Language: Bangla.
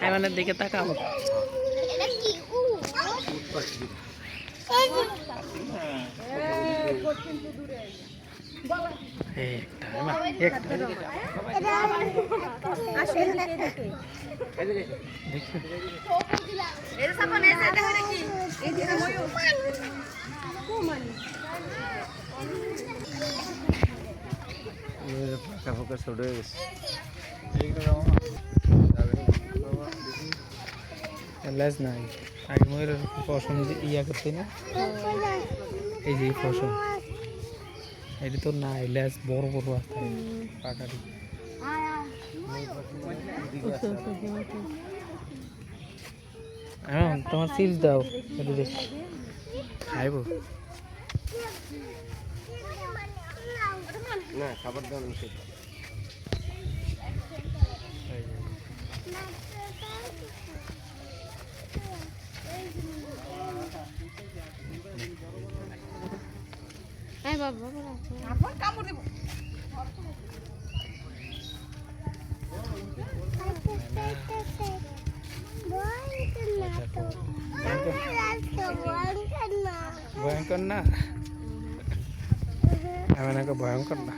আয়মানের দিকে তাকাও। ফাঁকা ফাঁকা ছোট হয়ে গেছে। লেজ নাই আগে ময়ূরের পশম ইয়া করতে না, এই যে পশম এটা তো নাই, লেজ বড় বড় আছে পাকাটি। হ্যাঁ তোমার চিপস দাও, খাইব না খাবার দাও নিষেধ। ভয়ঙ্কর না, ভয়ঙ্কর না।